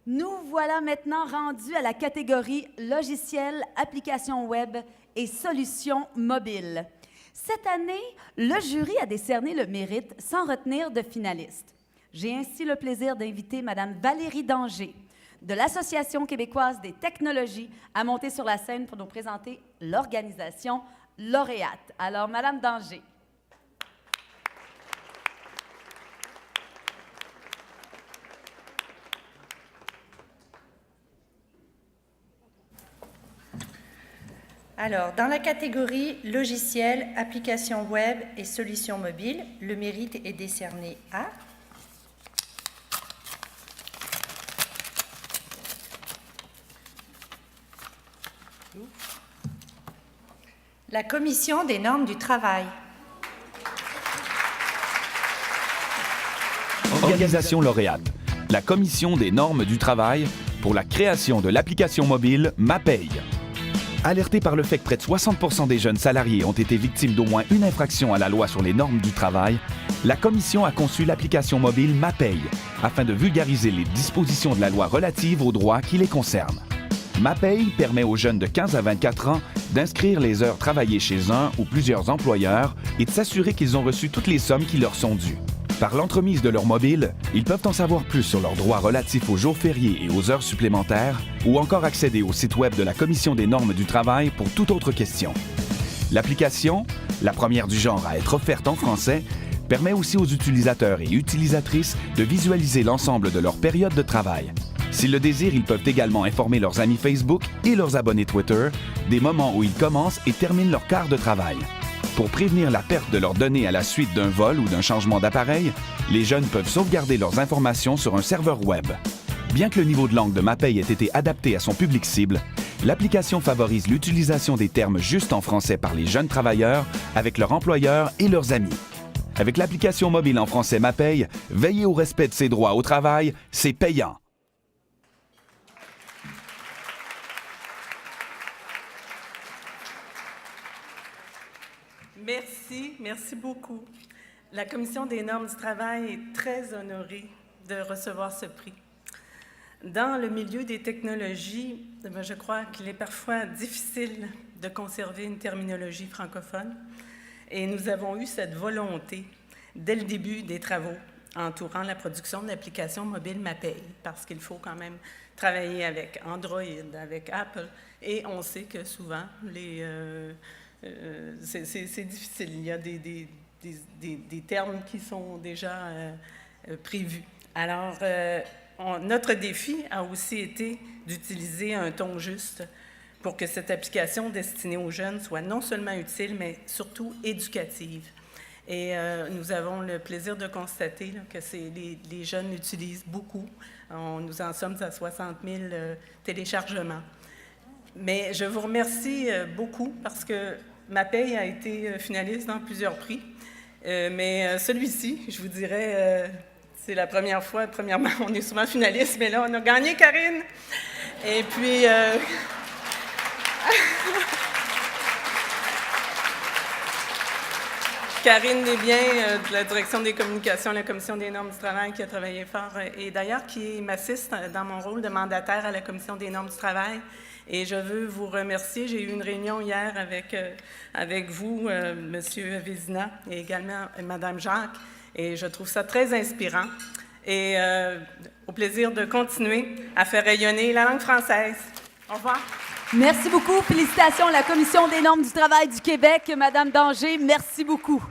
Nous voilà maintenant rendus à la catégorie logiciels, applications web et solutions mobiles. Cette année, le jury a décerné le mérite sans retenir de finalistes. J'ai ainsi le plaisir d'inviter Mme Valérie Danger de l'Association québécoise des technologies à monter sur la scène pour nous présenter l'organisation lauréate. Alors, Mme Danger. Alors, dans la catégorie logiciels, applications web et solutions mobiles, le mérite est décerné à la Commission des normes du travail. Organisation lauréate, la Commission des normes du travail pour la création de l'application mobile MaPaye. Alerté par le fait que près de 60% des jeunes salariés ont été victimes d'au moins une infraction à la loi sur les normes du travail, la Commission a conçu l'application mobile MaPaye afin de vulgariser les dispositions de la loi relatives aux droits qui les concernent. MaPaye permet aux jeunes de 15 à 24 ans d'inscrire les heures travaillées chez un ou plusieurs employeurs et de s'assurer qu'ils ont reçu toutes les sommes qui leur sont dues. Par l'entremise de leur mobile, ils peuvent en savoir plus sur leurs droits relatifs aux jours fériés et aux heures supplémentaires ou encore accéder au site web de la Commission des normes du travail pour toute autre question. L'application, la première du genre à être offerte en français, permet aussi aux utilisateurs et utilisatrices de visualiser l'ensemble de leur période de travail. S'ils le désirent, ils peuvent également informer leurs amis Facebook et leurs abonnés Twitter des moments où ils commencent et terminent leur quart de travail. Pour prévenir la perte de leurs données à la suite d'un vol ou d'un changement d'appareil, les jeunes peuvent sauvegarder leurs informations sur un serveur web. Bien que le niveau de langue de MaPaye ait été adapté à son public cible, l'application favorise l'utilisation des termes justes en français par les jeunes travailleurs avec leurs employeurs et leurs amis. Avec l'application mobile en français MaPaye, veiller au respect de ses droits au travail, c'est payant. Merci beaucoup. La Commission des normes du travail est très honorée de recevoir ce prix. Dans le milieu des technologies, je crois qu'il est parfois difficile de conserver une terminologie francophone et nous avons eu cette volonté dès le début des travaux entourant la production de l'application mobile MaPaye, parce qu'il faut quand même travailler avec Android, avec Apple, et on sait que souvent, c'est difficile. Il y a des termes qui sont déjà prévus. Alors, notre défi a aussi été d'utiliser un ton juste pour que cette application destinée aux jeunes soit non seulement utile, mais surtout éducative. Et nous avons le plaisir de constater là, que les jeunes l'utilisent beaucoup. Nous en sommes à 60 000 téléchargements. Mais je vous remercie beaucoup parce que MaPaye a été finaliste dans plusieurs prix. Mais celui-ci, je vous dirais, c'est la première fois. Premièrement, on est souvent finaliste, mais là, on a gagné, Karine. Et puis... Karine Desbiens, de la Direction des communications, la Commission des normes du travail, qui a travaillé fort et d'ailleurs qui m'assiste dans mon rôle de mandataire à la Commission des normes du travail. Et je veux vous remercier. J'ai eu une réunion hier avec vous, M. Vézina, et également Mme Jacques, et je trouve ça très inspirant. Et au plaisir de continuer à faire rayonner la langue française. Au revoir. Merci beaucoup. Félicitations à la Commission des normes du travail du Québec. Mme Danger, merci beaucoup.